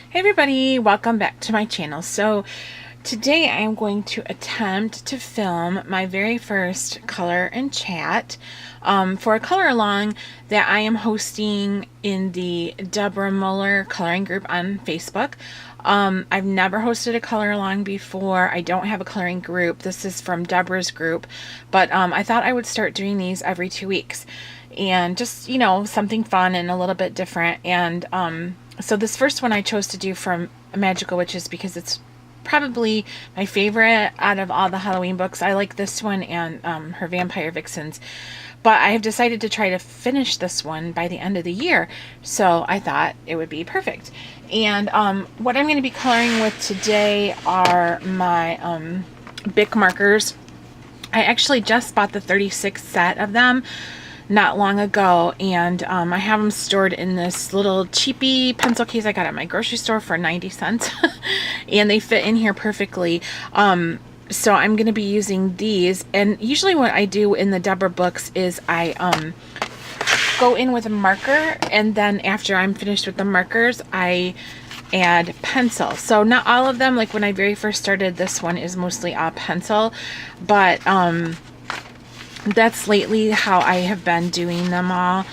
Hey everybody, welcome back to my channel. So today I am going to attempt to film my very first color and chat for a color along that I am hosting in the Deborah Muller coloring group on Facebook. I've never hosted a color along before. I don't have a coloring group. This is from Deborah's group, but I thought I would start doing these every 2 weeks and just, something fun and a little bit different. And so this first one I chose to do from Magical Witches because it's probably my favorite out of all the Halloween books. I like this one and her Vampire Vixens. But I have decided to try to finish this one by the end of the year. So I thought it would be perfect. And what I'm going to be coloring with today are my Bic markers. I actually just bought the 36 set of them not long ago, and I have them stored in this little cheapy pencil case I got at my grocery store for 90 cents and they fit in here perfectly. So I'm going to be using these, and usually what I do in the Deborah books is I go in with a marker, and then after I'm finished with the markers I add pencil. So not all of them, like when I very first started, this one is mostly all pencil, but that's lately how I have been doing them all.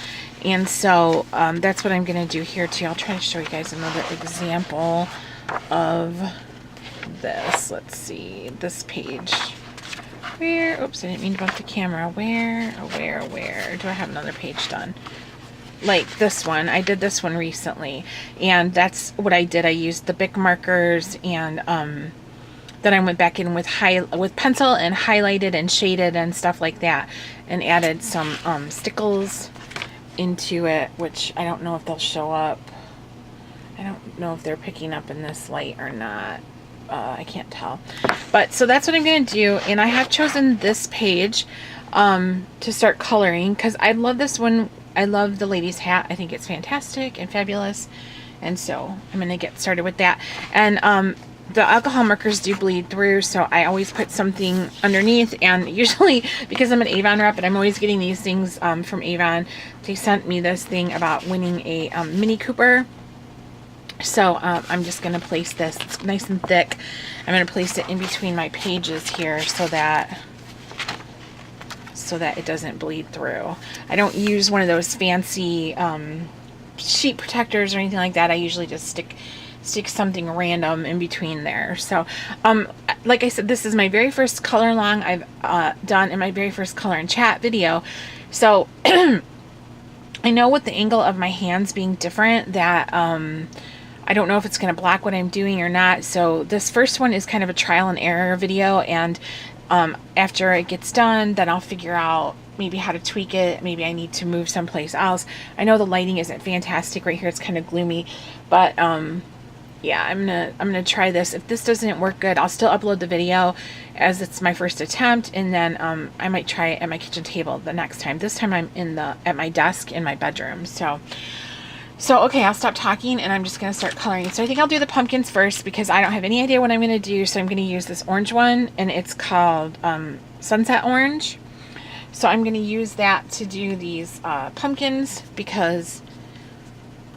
And so that's what I'm going to do here too. I'll try to show you guys another example of this. Let's see, this page. Where, oops, I didn't mean to bump the camera. Where do I have another page done? Like this one, I did this one recently, and that's what I did. I used the Bic markers, and then I went back in with pencil and highlighted and shaded and stuff like that, and added some stickles into it, which I don't know if they'll show up. I don't know if they're picking up in this light or not. I can't tell. But so that's what I'm going to do, and I have chosen this page to start coloring because I love this one. I love the lady's hat. I think it's fantastic and fabulous, and so I'm going to get started with that. And the alcohol markers do bleed through, so I always put something underneath, and usually because I'm an Avon rep and I'm always getting these things from Avon, they sent me this thing about winning a Mini Cooper. So I'm just going to place this. It's nice and thick. I'm going to place it in between my pages here so that it doesn't bleed through. I don't use one of those fancy sheet protectors or anything like that. I usually just stick something random in between there. So like I said, this is my very first color along I've done, in my very first color and chat video. So I know with the angle of my hands being different that I don't know if it's going to block what I'm doing or not. So this first one is kind of a trial and error video, and after it gets done, then I'll figure out maybe how to tweak it. Maybe I need to move someplace else. I know the lighting isn't fantastic right here. It's kind of gloomy, but yeah, I'm gonna try this. If this doesn't work good, I'll still upload the video as it's my first attempt, and then I might try it at my kitchen table the next time. This time I'm at my desk in my bedroom. So okay, I'll stop talking and I'm just gonna start coloring. So I think I'll do the pumpkins first because I don't have any idea what I'm gonna do. So I'm gonna use this orange one, and it's called Sunset Orange. So I'm gonna use that to do these pumpkins because,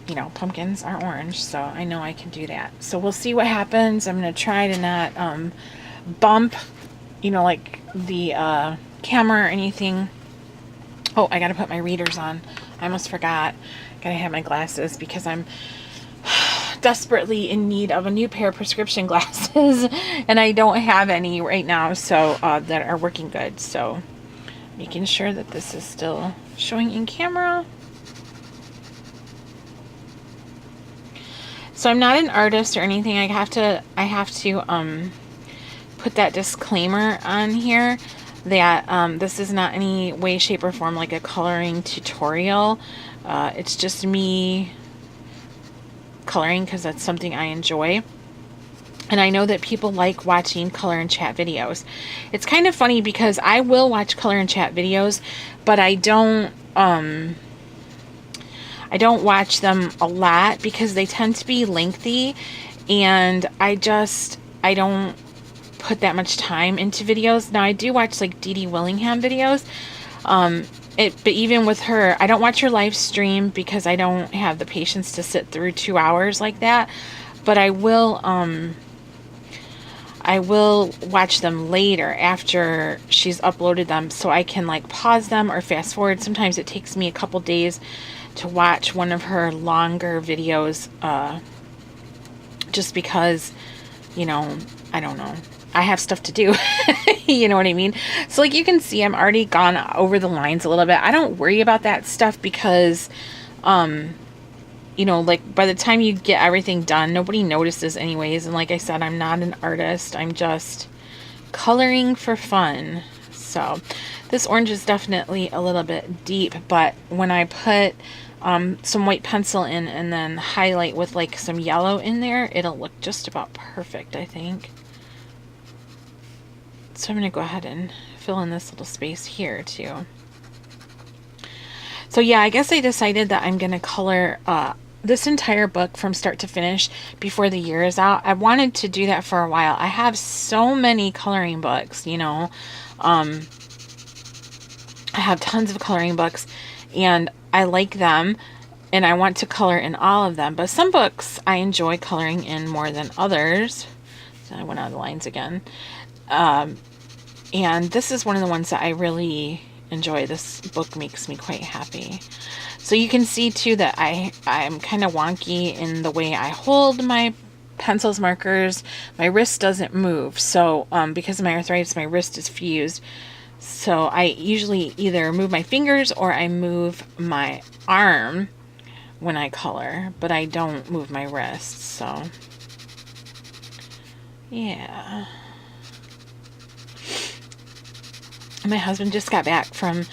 you know, pumpkins are orange, so I know I can do that. So we'll see what happens. I'm going to try to not bump, like the camera or anything. Oh, I got to put my readers on. I almost forgot. Got to have my glasses because I'm desperately in need of a new pair of prescription glasses, and I don't have any right now, so that are working good. So making sure that this is still showing in camera. So I'm not an artist or anything. I have to put that disclaimer on here that this is not any way, shape, or form like a coloring tutorial. It's just me coloring because that's something I enjoy. And I know that people like watching color and chat videos. It's kind of funny because I will watch color and chat videos, but I don't watch them a lot because they tend to be lengthy, and I don't put that much time into videos. Now I do watch like Dee Dee Willingham videos, but even with her, I don't watch her live stream because I don't have the patience to sit through 2 hours like that. but I will watch them later after she's uploaded them, so I can like pause them or fast forward. Sometimes it takes me a couple days to watch one of her longer videos, just because, you know, I don't know, I have stuff to do. You know what I mean? So like you can see, I'm already gone over the lines a little bit. I don't worry about that stuff because, you know, like by the time you get everything done, nobody notices anyways. And like I said, I'm not an artist. I'm just coloring for fun. So this orange is definitely a little bit deep, but when I put some white pencil in and then highlight with like some yellow in there, it'll look just about perfect, I think. So I'm going to go ahead and fill in this little space here too. So yeah, I guess I decided that I'm going to color this entire book from start to finish before the year is out. I wanted to do that for a while. I have so many coloring books, you know. I have tons of coloring books and I like them and I want to color in all of them. But some books I enjoy coloring in more than others. So I went out of the lines again. And this is one of the ones that I really enjoy. This book makes me quite happy. So you can see too that I'm kind of wonky in the way I hold my pencils, markers. My wrist doesn't move. So because of my arthritis, my wrist is fused. So I usually either move my fingers or I move my arm when I color, but I don't move my wrist. So yeah. My husband just got back from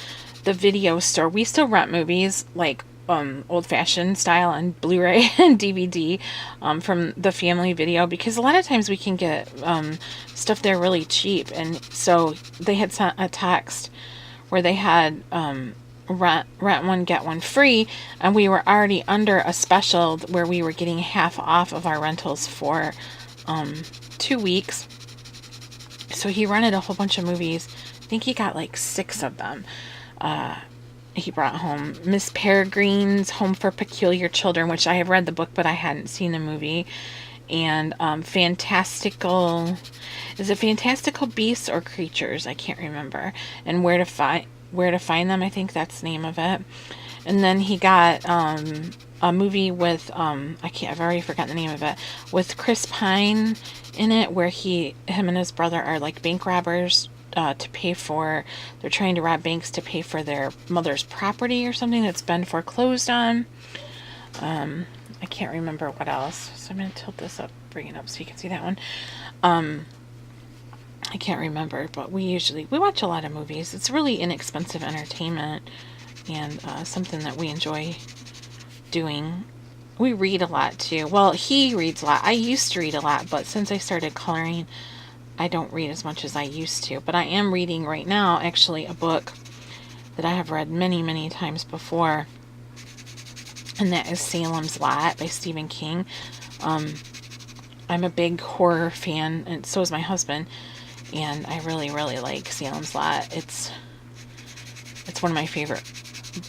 the video store. We still rent movies like old-fashioned style on Blu-ray and DVD from the Family Video, because a lot of times we can get stuff there really cheap. And so they had sent a text where they had rent one get one free, and we were already under a special where we were getting half off of our rentals for 2 weeks. So he rented a whole bunch of movies. I think he got like 6 of them. He brought home Miss Peregrine's Home for Peculiar Children, which I have read the book, but I hadn't seen the movie. And Fantastical, is it Fantastical Beasts or Creatures? I can't remember. And Where to Find Them, I think that's the name of it. And then he got a movie with I've already forgotten the name of it, with Chris Pine in it, where him and his brother are like bank robbers. They're trying to rob banks to pay for their mother's property or something that's been foreclosed on. I can't remember what else. So I'm going to tilt this up, bring it up so you can see that one. I can't remember, but we watch a lot of movies. It's really inexpensive entertainment and something that we enjoy doing. We read a lot too. Well, he reads a lot. I used to read a lot, but since I started coloring, I don't read as much as I used to. But I am reading right now, actually, a book that I have read many, many times before. And that is Salem's Lot by Stephen King. I'm a big horror fan, and so is my husband. And I really, really like Salem's Lot. It's one of my favorite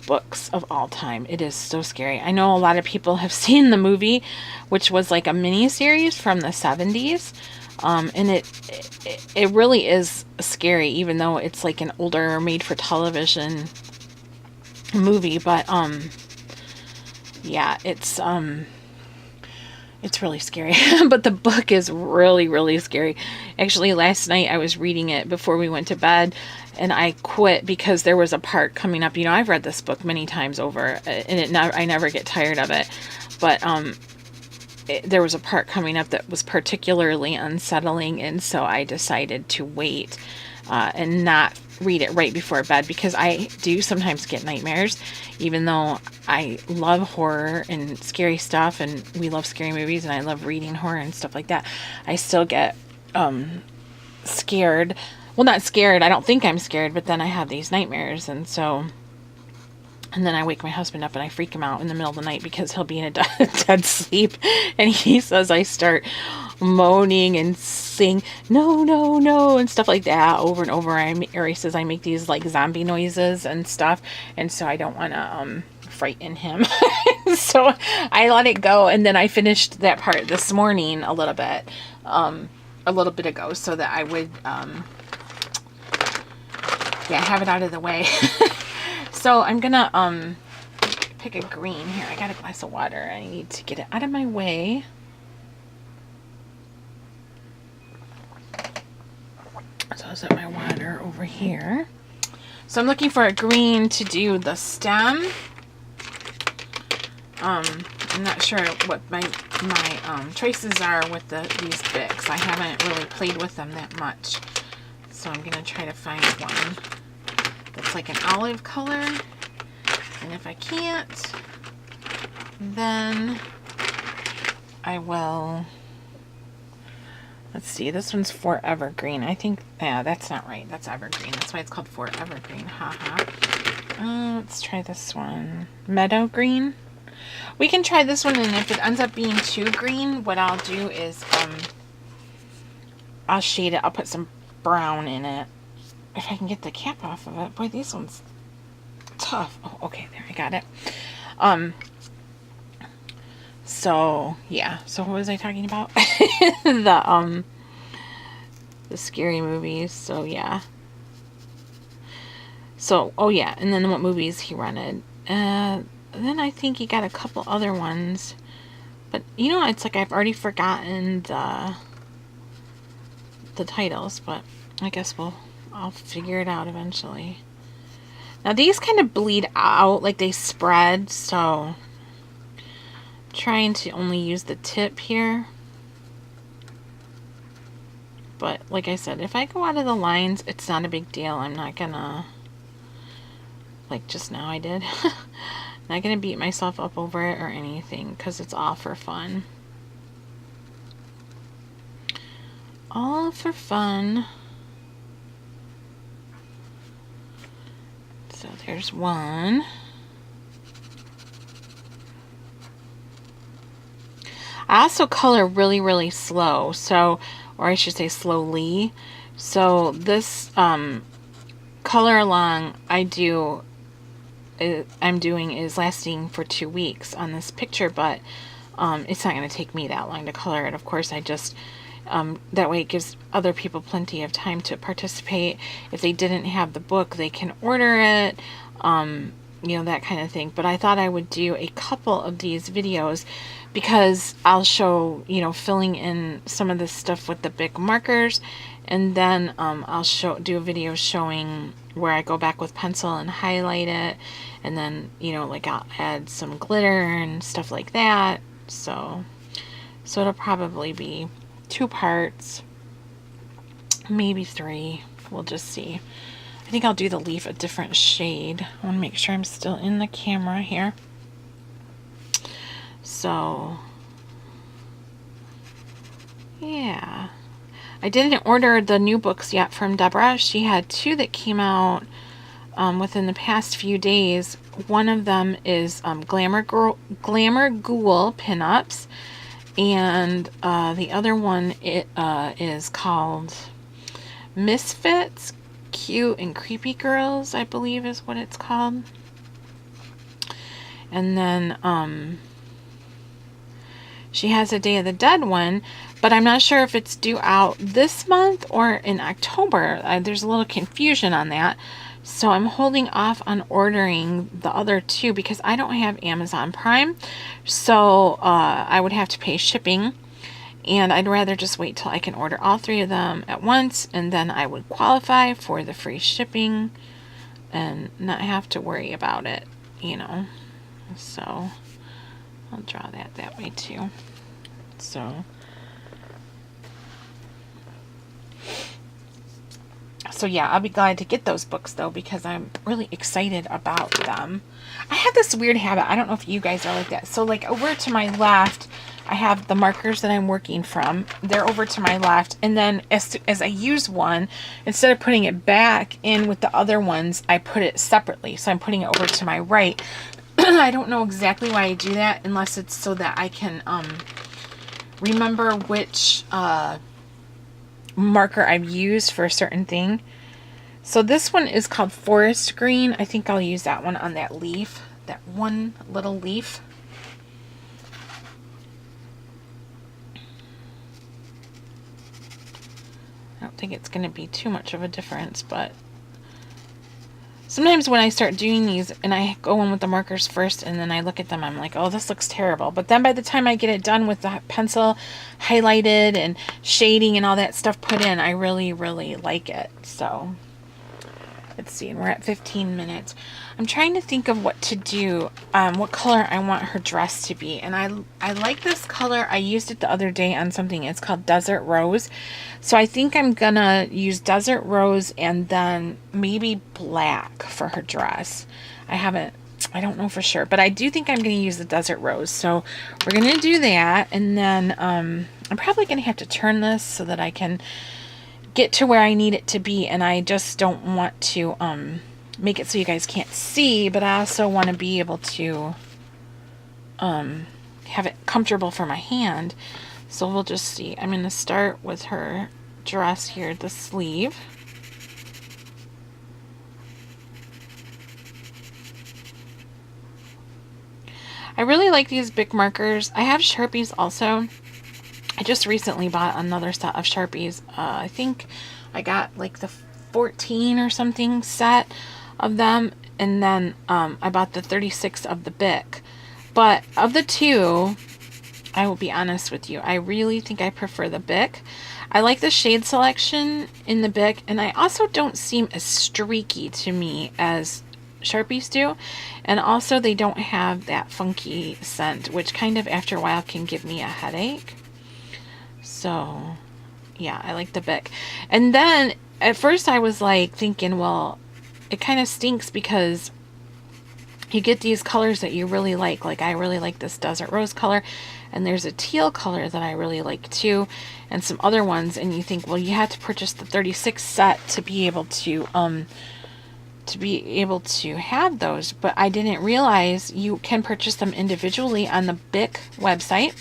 books of all time. It is so scary. I know a lot of people have seen the movie, which was like a mini series from the 70s. And it really is scary, even though it's like an older made for television movie. But yeah, it's really scary. But the book is really, really scary. Actually, last night I was reading it before we went to bed, and I quit because there was a part coming up. You know, I've read this book many times over, and I never get tired of it. But there was a part coming up that was particularly unsettling, and so I decided to wait and not read it right before bed, because I do sometimes get nightmares. Even though I love horror and scary stuff, and we love scary movies, and I love reading horror and stuff like that, I still get scared. Well, not scared, I don't think I'm scared, but then I have these nightmares, and then I wake my husband up and I freak him out in the middle of the night because he'll be in a dead sleep, and he says I start moaning and sing no, no, no and stuff like that over and over. Or he says I make these like zombie noises and stuff, and so I don't want to frighten him. So I let it go, and then I finished that part this morning a little bit ago, so that I would have it out of the way. So I'm gonna pick a green here. I got a glass of water. I need to get it out of my way. So I'll set my water over here. So I'm looking for a green to do the stem. I'm not sure what my choices are with these Bics. I haven't really played with them that much. So I'm going to try to find one that's like an olive color. And if I can't, then I will... Let's see, this one's Forever Green. I think, yeah, that's not right. That's Evergreen. That's why it's called Forever Green. Haha. Let's try this one. Meadow Green. We can try this one, and if it ends up being too green, what I'll do is I'll shade it. I'll put some brown in it. If I can get the cap off of it. Boy, these ones tough. Oh, okay, there, I got it. So yeah, so what was I talking about? The scary movies. So yeah. So, oh yeah, and then what movies he rented. Then I think he got a couple other ones. But you know, it's like I've already forgotten the titles, but I guess I'll figure it out eventually. Now these kind of bleed out, like they spread, so trying to only use the tip here. But like I said, if I go out of the lines, it's not a big deal. I'm not gonna, like just now I did, not gonna beat myself up over it or anything, because it's all for fun. All for fun. So there's one. I also color really, really slow, so, or I should say slowly. So this color along I'm doing is lasting for 2 weeks on this picture, but it's not going to take me that long to color it. Of course, I just, that way it gives other people plenty of time to participate. If they didn't have the book, they can order it, you know, that kind of thing. But I thought I would do a couple of these videos because I'll show, you know, filling in some of this stuff with the Bic markers, and then I'll do a video showing where I go back with pencil and highlight it, and then, you know, like I'll add some glitter and stuff like that. So it'll probably be 2 parts, maybe 3. We'll just see. I think I'll do the leaf a different shade. I want to make sure I'm still in the camera here. So, yeah. I didn't order the new books yet from Deborah. She had 2 that came out within the past few days. One of them is Glamour Ghoul Pinups, and the other one is called Misfits, Cute and Creepy Girls, I believe is what it's called. And then she has a Day of the Dead one, but I'm not sure if it's due out this month or in October. There's a little confusion on that. So I'm holding off on ordering the other 2 because I don't have Amazon Prime. So I would have to pay shipping. And I'd rather just wait till I can order all 3 of them at once, and then I would qualify for the free shipping and not have to worry about it, you know. So I'll draw that way too. So yeah, I'll be glad to get those books though, because I'm really excited about them. I have this weird habit. I don't know if you guys are like that. So like over to my left, I have the markers that I'm working from. They're over to my left. And then as I use one, instead of putting it back in with the other ones, I put it separately. So I'm putting it over to my right. I don't know exactly why I do that, unless it's so that I can remember which marker I've used for a certain thing. So this one is called Forest Green. I think I'll use that one on that leaf that one little leaf. I don't think it's going to be too much of a difference, but sometimes when I start doing these and I go in with the markers first and then I look at them, I'm like, oh, this looks terrible. But then by the time I get it done with the pencil highlighted and shading and all that stuff put in, I really, really like it. So let's see, and we're at 15 minutes. I'm trying to think of what to do, what color I want her dress to be. And I like this color. I used it the other day on something. It's called Desert Rose. So I think I'm gonna use Desert Rose and then maybe black for her dress. I don't know for sure, but I do think I'm gonna use the Desert Rose. So we're gonna do that, and then I'm probably gonna have to turn this so that I can get to where I need it to be, and I just don't want to make it so you guys can't see, but I also want to be able to have it comfortable for my hand. So we'll just see. I'm going to start with her dress here, the sleeve. I really like these Bic markers. I have Sharpies also. I just recently bought another set of Sharpies. I think I got like the 14 or something set of them, and then I bought the 36 of the Bic. But of the two, I will be honest with you, I really think I prefer the Bic. I like the shade selection in the Bic, and I also don't seem as streaky to me as Sharpies do, and also they don't have that funky scent, which kind of after a while can give me a headache. So yeah, I like the Bic. And then at first I was like thinking, well, it kind of stinks because you get these colors that you really like. Like I really like this Desert Rose color, and there's a teal color that I really like too, and some other ones, and you think, well, you have to purchase the 36 set to be able to have those. But I didn't realize you can purchase them individually on the Bic website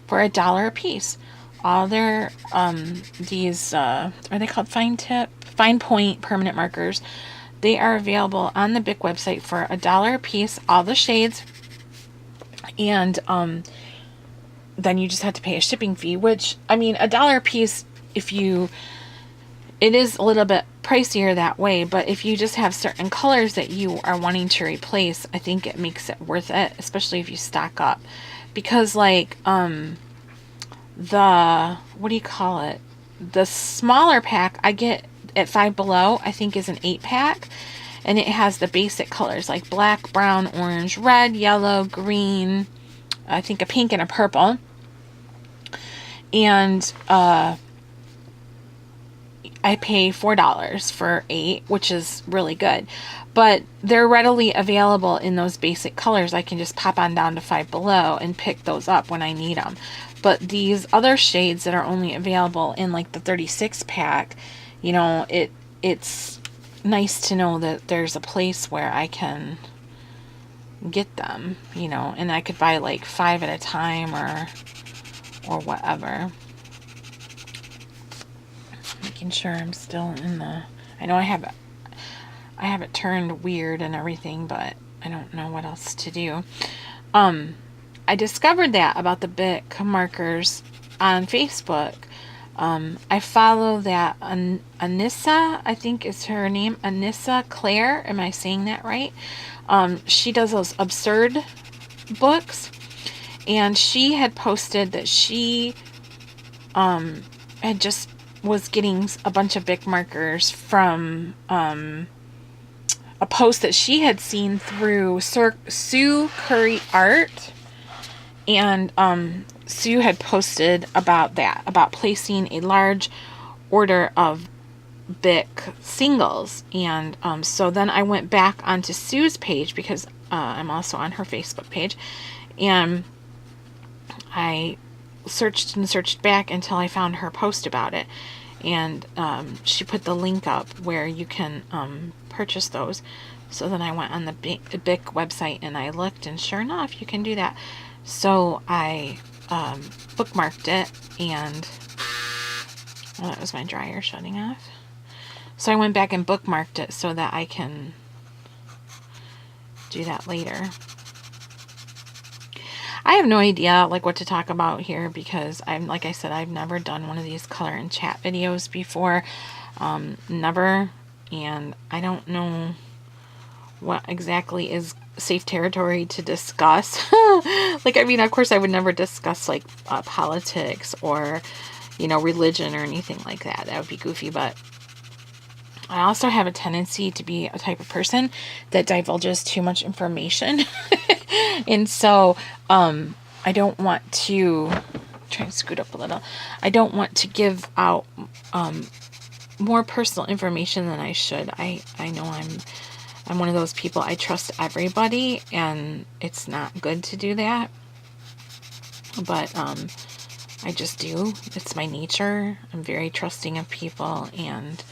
for $1 a piece. All their these are they called fine point permanent markers. They are available on the Bic website for $1 a piece, all the shades, and then you just have to pay a shipping fee, which, I mean, $1 a piece, it is a little bit pricier that way, but if you just have certain colors that you are wanting to replace, I think it makes it worth it, especially if you stock up. Because like the, what do you call it? The smaller pack I get at Five Below, I think is an 8-pack, and it has the basic colors like black, brown, orange, red, yellow, green, I think a pink and a purple. And I pay $4 for 8, which is really good. But they're readily available in those basic colors. I can just pop on down to Five Below and pick those up when I need them. But these other shades that are only available in like the 36 pack, you know, it's nice to know that there's a place where I can get them, you know, and I could buy like 5 at a time or whatever. Making sure I'm still in the, I know I have it turned weird and everything, but I don't know what else to do. I discovered that about the Bic markers on Facebook. I follow that Anissa, I think is her name, Anissa Claire. Am I saying that right? She does those absurd books, and she had posted that she had just was getting a bunch of Bic markers from a post that she had seen through Sue Curry Art, and Sue had posted about that, about placing a large order of Bic singles. And so then I went back onto Sue's page, because I'm also on her Facebook page, and I searched and searched back until I found her post about it, and she put the link up where you can purchase those. So then I went on the Bic website and I looked, and sure enough, you can do that. So I bookmarked it, and well, that was my dryer shutting off. So I went back and bookmarked it so that I can do that later. I have no idea like what to talk about here because like I said, I've never done one of these color and chat videos before. Never. And I don't know what exactly is safe territory to discuss. Like, I mean, of course I would never discuss like politics or, you know, religion or anything like that. That would be goofy, but I also have a tendency to be a type of person that divulges too much information. And so, I don't want to try to scoot up a little. I don't want to give out, more personal information than I should. I know I'm one of those people, I trust everybody, and it's not good to do that. But, I just do. It's my nature. I'm very trusting of people, and,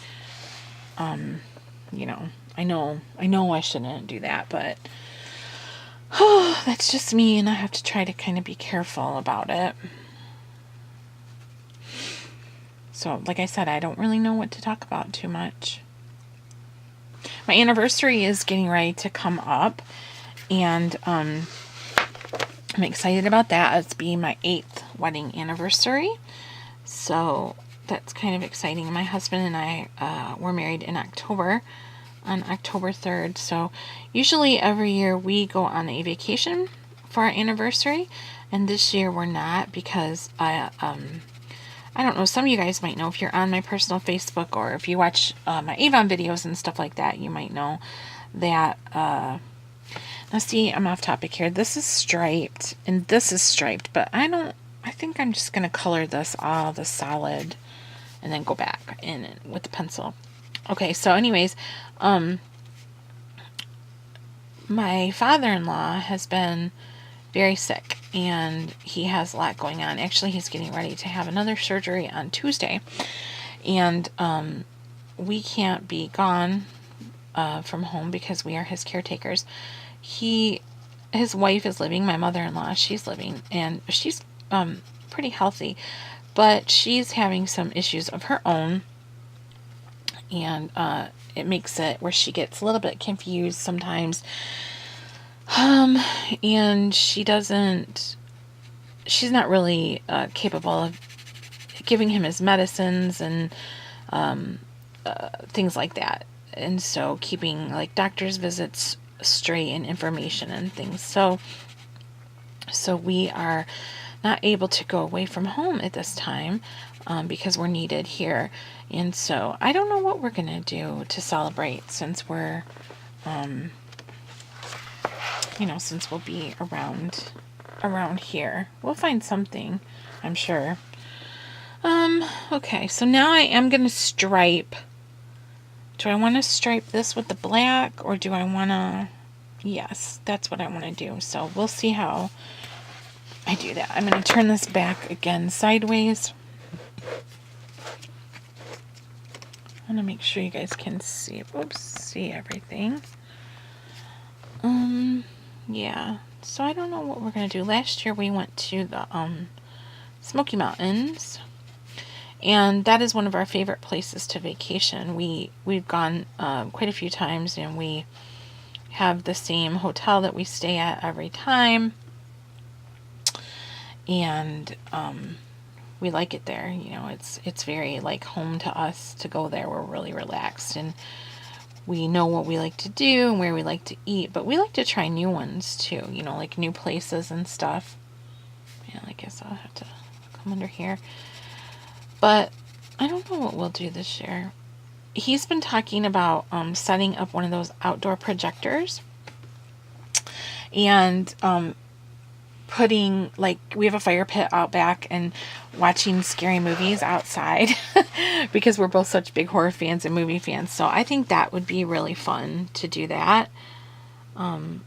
you know, I know I shouldn't do that, but that's just me, and I have to try to kind of be careful about it. So, like I said, I don't really know what to talk about too much. My anniversary is getting ready to come up, and I'm excited about that. It's being my 8th wedding anniversary, so that's kind of exciting. My husband and I were married in October, on October 3rd, so usually every year we go on a vacation for our anniversary, and this year we're not because I don't know, some of you guys might know if you're on my personal Facebook or if you watch my Avon videos and stuff like that, you might know that, now see, I'm off topic here. This is striped and this is striped, but I think I'm just going to color this all the solid and then go back in with the pencil. Okay, so anyways, my father-in-law has been very sick, and he has a lot going on. Actually, he's getting ready to have another surgery on Tuesday, and we can't be gone from home because we are his caretakers. His wife is living, my mother-in-law, she's living, and she's pretty healthy, but she's having some issues of her own, and it makes it where she gets a little bit confused sometimes. And she's not really capable of giving him his medicines and things like that. And so keeping like doctor's visits straight and information and things. So we are not able to go away from home at this time because we're needed here. And so I don't know what we're going to do to celebrate since we're, since we'll be around here. We'll find something, I'm sure. Okay, so now I am going to stripe. Do I want to stripe this with the black, or do I want to... Yes, that's what I want to do. So we'll see how I do that. I'm going to turn this back again sideways. I want to make sure you guys can see. Oops, see everything. Yeah. So I don't know what we're going to do. Last year we went to the Smoky Mountains, and that is one of our favorite places to vacation. We've gone quite a few times, and we have the same hotel that we stay at every time, and we like it there. You know, it's very like home to us to go there. We're really relaxed, and we know what we like to do and where we like to eat, but we like to try new ones too, you know, like new places and stuff. Yeah, I guess I'll have to come under here. But I don't know what we'll do this year. He's been talking about setting up one of those outdoor projectors and putting, like, we have a fire pit out back and watching scary movies outside because we're both such big horror fans and movie fans. So I think that would be really fun to do that. And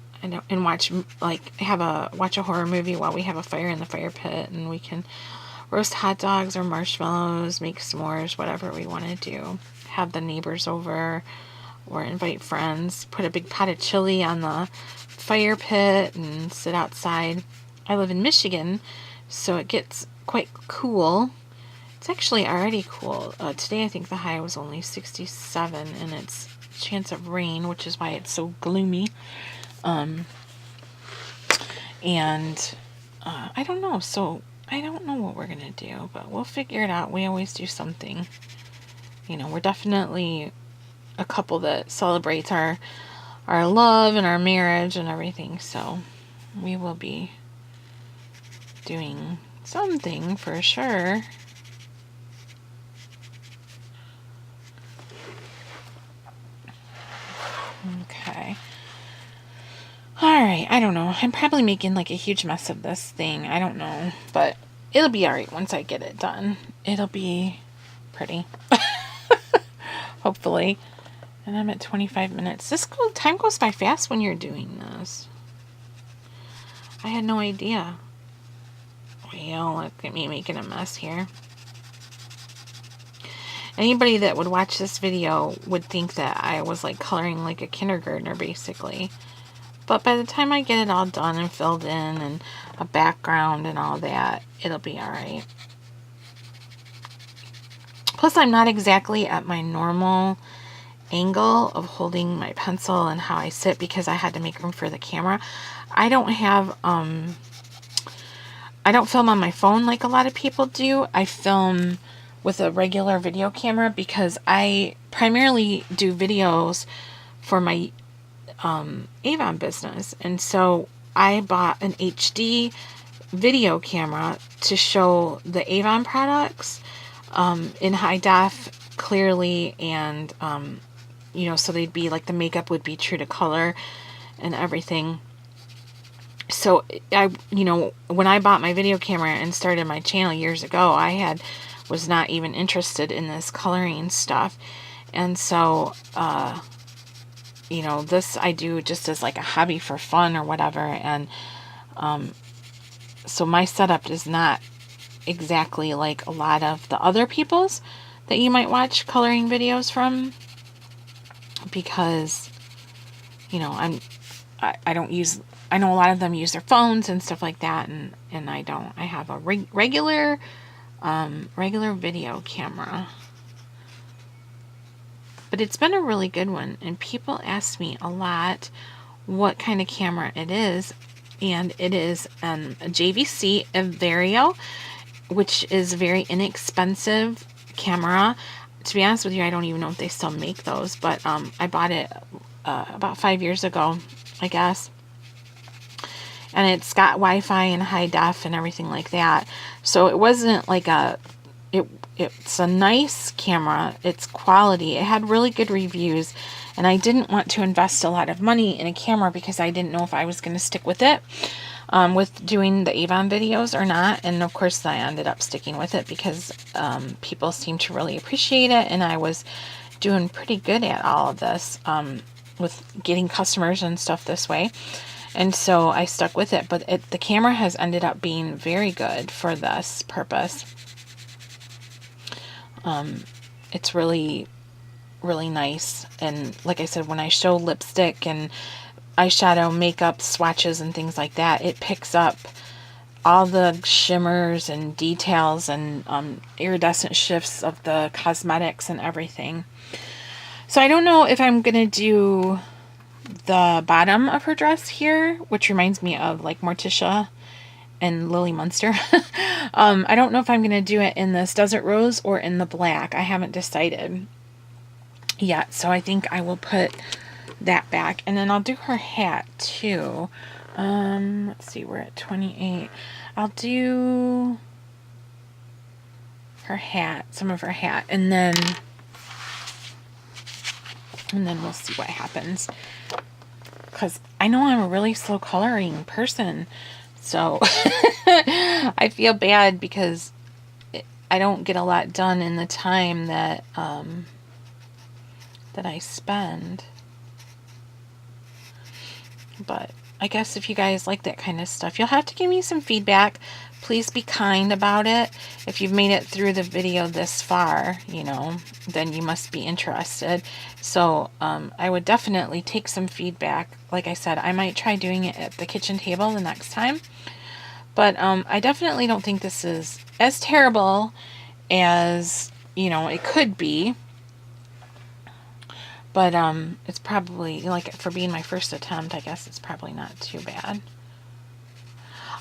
watch, like, watch a horror movie while we have a fire in the fire pit, and we can roast hot dogs or marshmallows, make s'mores, whatever we want to do. Have the neighbors over or invite friends, put a big pot of chili on the fire pit and sit outside. I live in Michigan, so it gets quite cool. It's actually already cool. Today I think the high was only 67, and it's chance of rain, which is why it's so gloomy. And I don't know. So I don't know what we're going to do, but we'll figure it out. We always do something. You know, we're definitely a couple that celebrates our love and our marriage and everything. So we will be doing something for sure. Okay. Alright, I don't know. I'm probably making like a huge mess of this thing. I don't know. But it'll be alright once I get it done. It'll be pretty. Hopefully. And I'm at 25 minutes. Time goes by fast when you're doing this. I had no idea. Well, look at me making a mess here. Anybody that would watch this video would think that I was like coloring like a kindergartner basically. But by the time I get it all done and filled in and a background and all that, it'll be alright. Plus, I'm not exactly at my normal angle of holding my pencil and how I sit because I had to make room for the camera. I don't have, I don't film on my phone like a lot of people do. I film with a regular video camera because I primarily do videos for my Avon business, and so I bought an HD video camera to show the Avon products in high def clearly, and you know, so they'd be like the makeup would be true to color and everything. So you know, when I bought my video camera and started my channel years ago, I was not even interested in this coloring stuff, and so you know, this I do just as like a hobby for fun or whatever. And so my setup is not exactly like a lot of the other people's that you might watch coloring videos from, because, you know, I don't use, I know a lot of them use their phones and stuff like that, and I don't. I have a regular video camera. But it's been a really good one, and people ask me a lot what kind of camera it is, and it is a JVC Vario, which is a very inexpensive camera. To be honest with you, I don't even know if they still make those, but I bought it about 5 years ago, I guess. And it's got Wi-Fi and high def and everything like that. So it wasn't like it's a nice camera. It's quality. It had really good reviews, and I didn't want to invest a lot of money in a camera because I didn't know if I was going to stick with it, with doing the Avon videos or not. And of course I ended up sticking with it because people seemed to really appreciate it, and I was doing pretty good at all of this with getting customers and stuff this way. And so I stuck with it, but the camera has ended up being very good for this purpose. It's really, really nice. And like I said, when I show lipstick and eyeshadow, makeup swatches and things like that, it picks up all the shimmers and details and iridescent shifts of the cosmetics and everything. So I don't know if I'm going to do the bottom of her dress here, which reminds me of like Morticia and Lily Munster. I don't know if I'm going to do it in this Desert Rose or in the black. I haven't decided yet. So I think I will put that back. And then I'll do her hat too. Let's see, we're at 28. I'll do her hat, some of her hat, and then we'll see what happens. Because I know I'm a really slow coloring person. So I feel bad because I don't get a lot done in the time that that I spend. But I guess if you guys like that kind of stuff, you'll have to give me some feedback. Please be kind about it. If you've made it through the video this far, you know, then you must be interested. So I would definitely take some feedback. Like I said, I might try doing it at the kitchen table the next time. But I definitely don't think this is as terrible as, you know, it could be. But it's probably, like, for being my first attempt, I guess it's probably not too bad.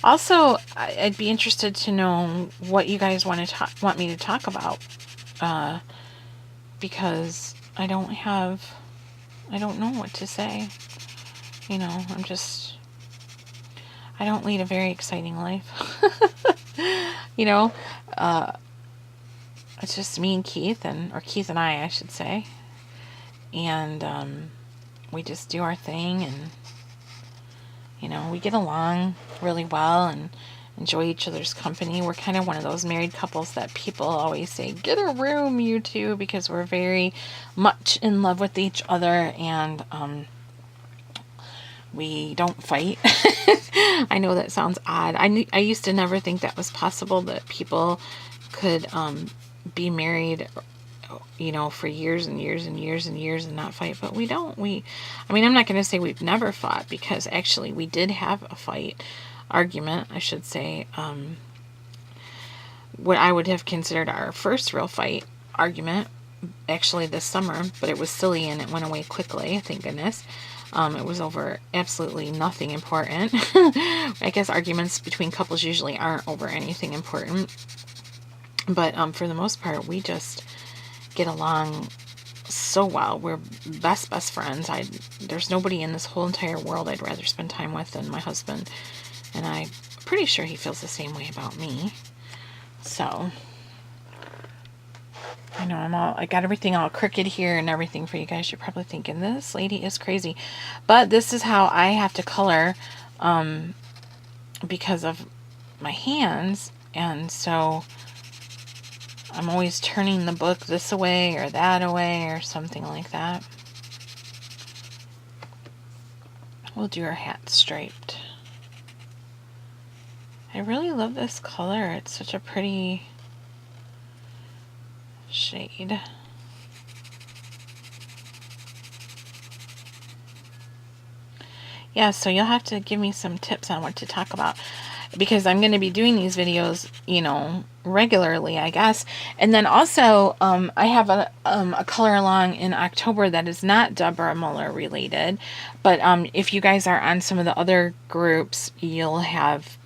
Also, I'd be interested to know what you guys want me to talk about, because I don't know what to say. You know, I don't lead a very exciting life. You know, it's just me and Keith, or Keith and I should say. And we just do our thing, and you know, we get along really well and enjoy each other's company. We're kind of one of those married couples that people always say, get a room, you two, because we're very much in love with each other, and we don't fight. I know that sounds odd. I used to never think that was possible, that people could be married, you know, for years and years and years and years and not fight, but we don't. I mean, I'm not going to say we've never fought, because actually we did have a argument, I should say. What I would have considered our first real argument, actually this summer, but it was silly and it went away quickly, thank goodness. It was over absolutely nothing important. I guess arguments between couples usually aren't over anything important. But for the most part, we just get along so well. We're best friends. There's nobody in this whole entire world I'd rather spend time with than my husband. And I'm pretty sure he feels the same way about me. So, I know I got everything all crooked here and everything for you guys. You're probably thinking, this lady is crazy. But this is how I have to color because of my hands. And so I'm always turning the book this away or that away or something like that. We'll do our hat striped. I really love this color. It's such a pretty shade. Yeah, so you'll have to give me some tips on what to talk about, because I'm going to be doing these videos, you know, regularly, I guess. And then also, I have a color along in October that is not Deborah Muller related, but if you guys are on some of the other groups, you'll have